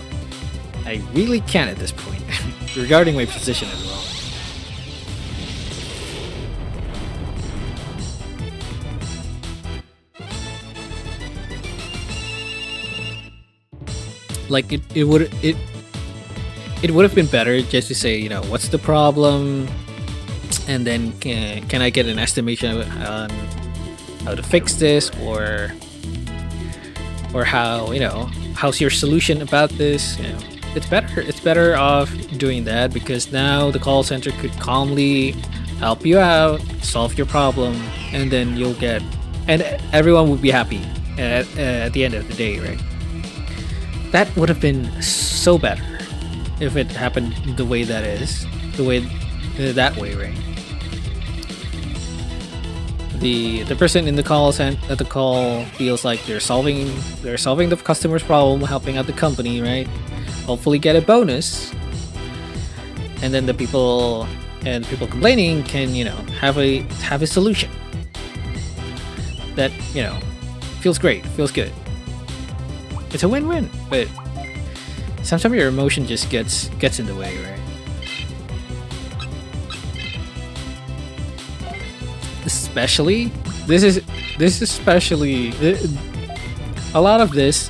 I really can't at this point. Regarding my position as well. Like, it would have been better just to say, you know, what's the problem, and then can I get an estimation on how to fix this, or how, you know, how's your solution about this, you know. It's better off doing that, because now the call center could calmly help you out, solve your problem, and then you'll get, and everyone would be happy at the end of the day, right? That would have been so better if it happened the way that is, the way that way, right? The person in the call the call feels like they're solving the customer's problem, helping out the company, right? Hopefully get a bonus, and then the people complaining can have a solution that feels great, feels good. It's a win-win, but sometimes your emotion just gets in the way, right? Especially this is especially a lot of this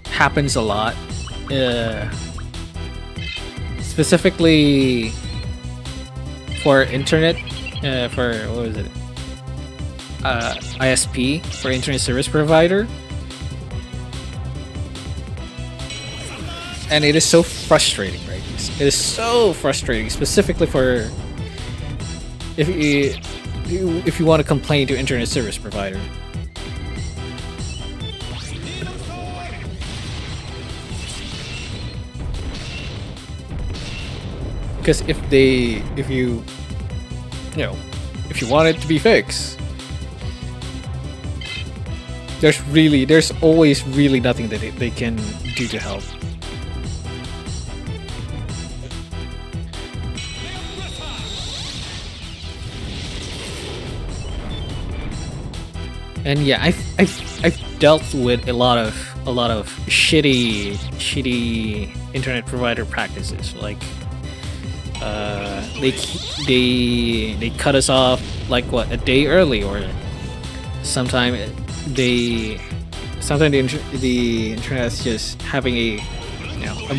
happens a lot, specifically for internet, for what was it, ISP, for internet service provider. And it is so frustrating, right? It is so frustrating, specifically for if you want to complain to internet service provider. Because if you want it to be fixed, there's always really nothing that they can do to help. And yeah, I've dealt with a lot of shitty internet provider practices. Like they cut us off like a day early, or sometimes the internet's just having a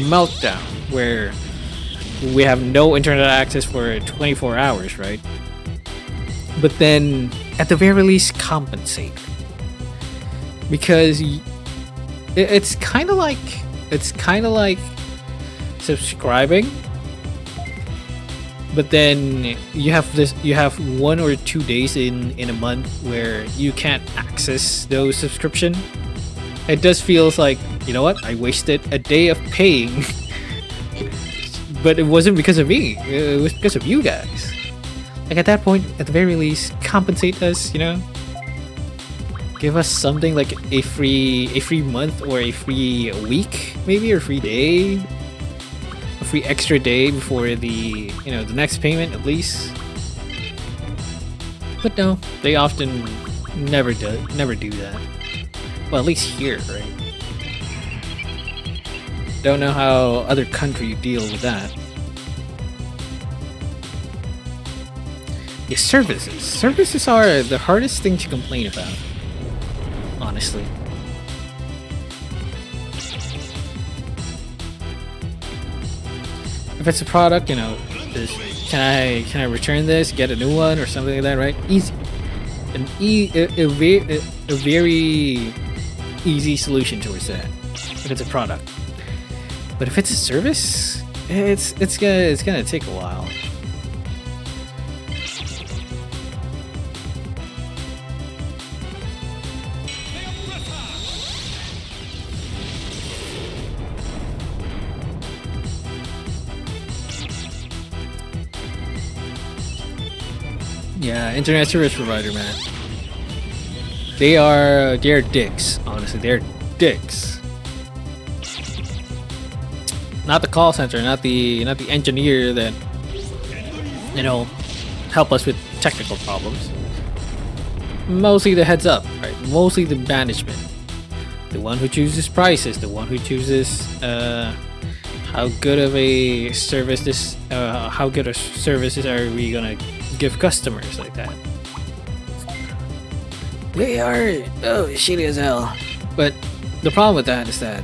meltdown where we have no internet access for 24 hours, right? But then at the very least compensate, because it's kind of like subscribing, but then you have 1 or 2 days in a month where you can't access those subscription. It just feels like, you know what, I wasted a day of paying but it wasn't because of me, it was because of you guys. Like, at that point, at the very least, compensate us, give us something like a free month, or a free week, maybe, or free day, a free extra day before the the next payment at least. But no, they often never do that. Well, at least here, right? Don't know how other countries deal with that. Yeah, services are the hardest thing to complain about, honestly. If it's a product, can I return this, get a new one, or something like that, right? Easy. A very easy solution towards that, if it's a product. But if it's a service, it's gonna take a while. Yeah, internet service provider, man. They're dicks, honestly. They're dicks. Not the call center, not the engineer that help us with technical problems. Mostly the heads up, right? Mostly the management. The one who chooses prices, the one who chooses how good of a service how good of services are we gonna give customers, like that. They are shitty as hell. But the problem with that is that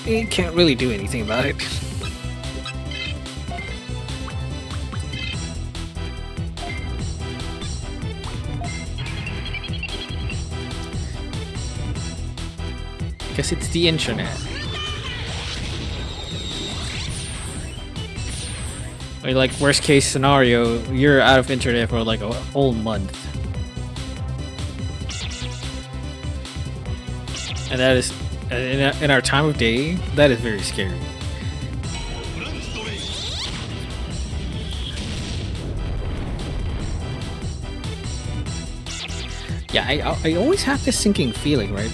you can't really do anything about it. Guess it's the internet. mean, like worst case scenario, you're out of internet for like a whole month, and that is in our time of day. That is very scary. Yeah, I always have this sinking feeling, right?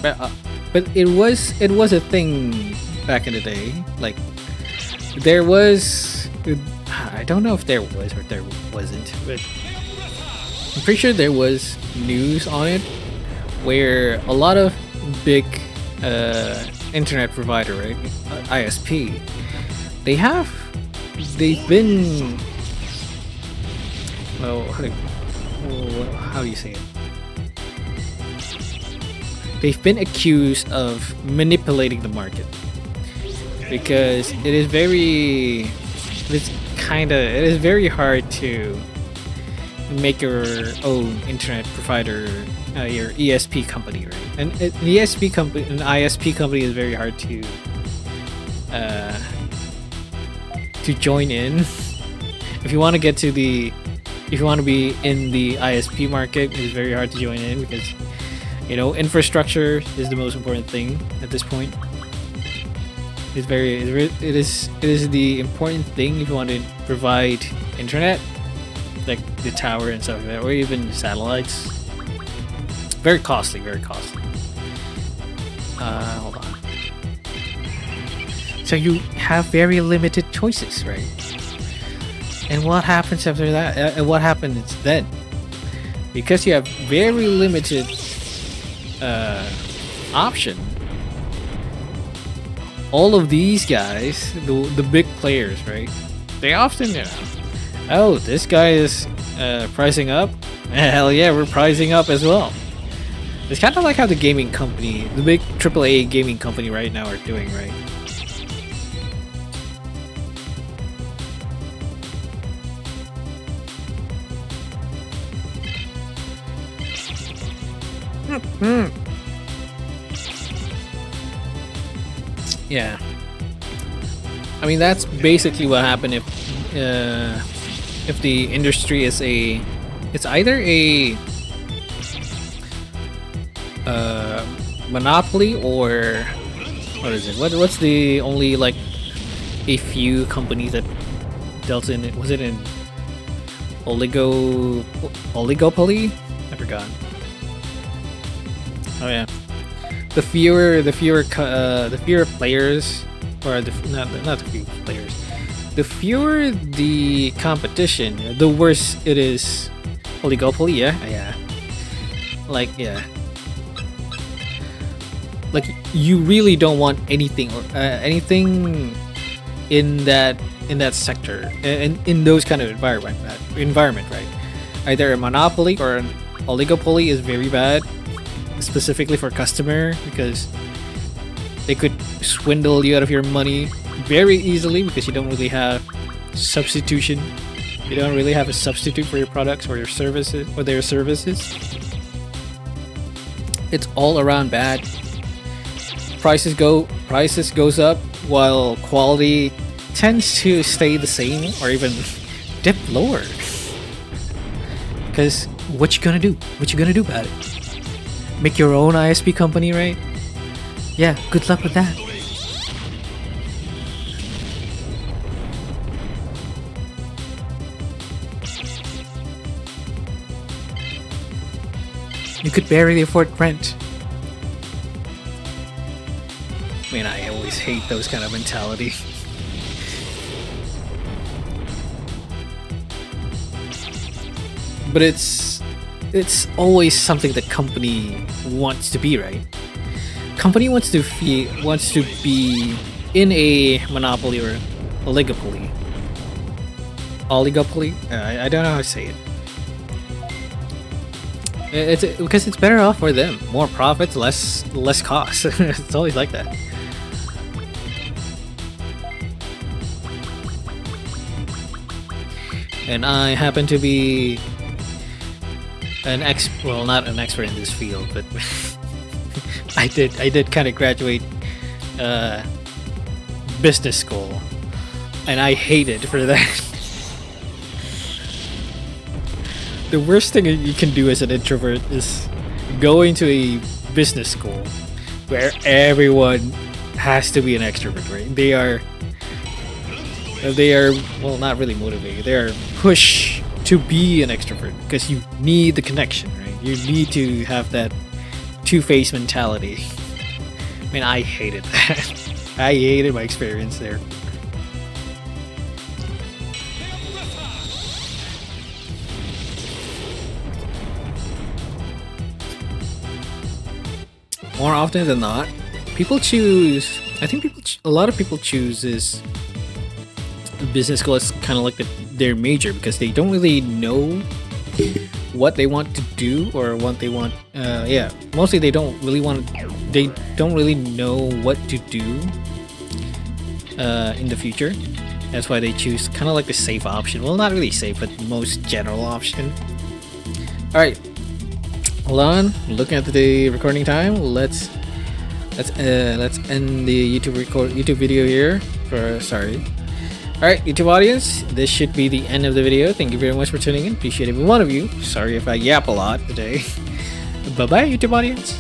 But it was a thing back in the day. Like there was, I don't know if there was or there wasn't, but I'm pretty sure there was news on it where a lot of big internet provider, right, ISP, they've been, well, how do you say it? They've been accused of manipulating the market because it is very hard to make your own internet provider, your ESP company, right? And an ISP company is very hard to join in. If you want to get to if you want to be in the ISP market, it's very hard to join in because, you know, infrastructure is the most important thing at this point. It is the important thing if you want to provide internet, like the tower and stuff like that, or even satellites. Very costly, very costly. Hold on. So you have very limited choices, right? And what happens after that? What happens then? Because you have very limited option, all of these guys, the big players, right, they often, you know, oh, this guy is pricing up, hell yeah, we're pricing up as well. It's kind of like how the gaming company, the big AAA gaming company right now are doing, right? Yeah, I mean that's basically what happened if the industry is it's either a monopoly or what is it? What's the only like a few companies that dealt in it? Was it in oligopoly? I forgot. Oh yeah, the fewer players, or not the few players, the fewer the competition, the worse it is. Oligopoly, yeah. Like yeah, like you really don't want anything or anything in that sector and in those kind of environment, right? Either a monopoly or an oligopoly is very bad, specifically for customer, because they could swindle you out of your money very easily because you don't really have substitution. You don't really have a substitute for your products or your services or their services. It's all around bad. Prices goes up while quality tends to stay the same or even dip lower. Because what you gonna do? What you gonna do about it? Make your own ISP company, right? Yeah, good luck with that. You could barely afford rent. I mean, I always hate those kind of mentality. But it's always something the company wants to be, right? Company wants to be in a monopoly or oligopoly. Oligopoly? I don't know how to say it. It's because it's better off for them. More profits, less costs. It's always like that. And I happen to be not an expert in this field, but I did kind of graduate business school, and I hate it for that. The worst thing you can do as an introvert is going to a business school where everyone has to be an extrovert, right? They are well, not really motivated. They are pushed to be an extrovert because you need the connection, right? You need to have that two-faced mentality. I mean, I hated that. I hated my experience there. More often than not, people choose. I think a lot of people choose this business school as kind of like their major because they don't really know what they want to do or what they want. Yeah, mostly they don't really want. They don't really know what to do in the future. That's why they choose kind of like the safe option. Well, not really safe, but most general option. All right. Hold on. Looking at the recording time, let's end the YouTube video here. Sorry. All right, YouTube audience, this should be the end of the video. Thank you very much for tuning in. Appreciate every one of you. Sorry if I yap a lot today. Bye bye, YouTube audience.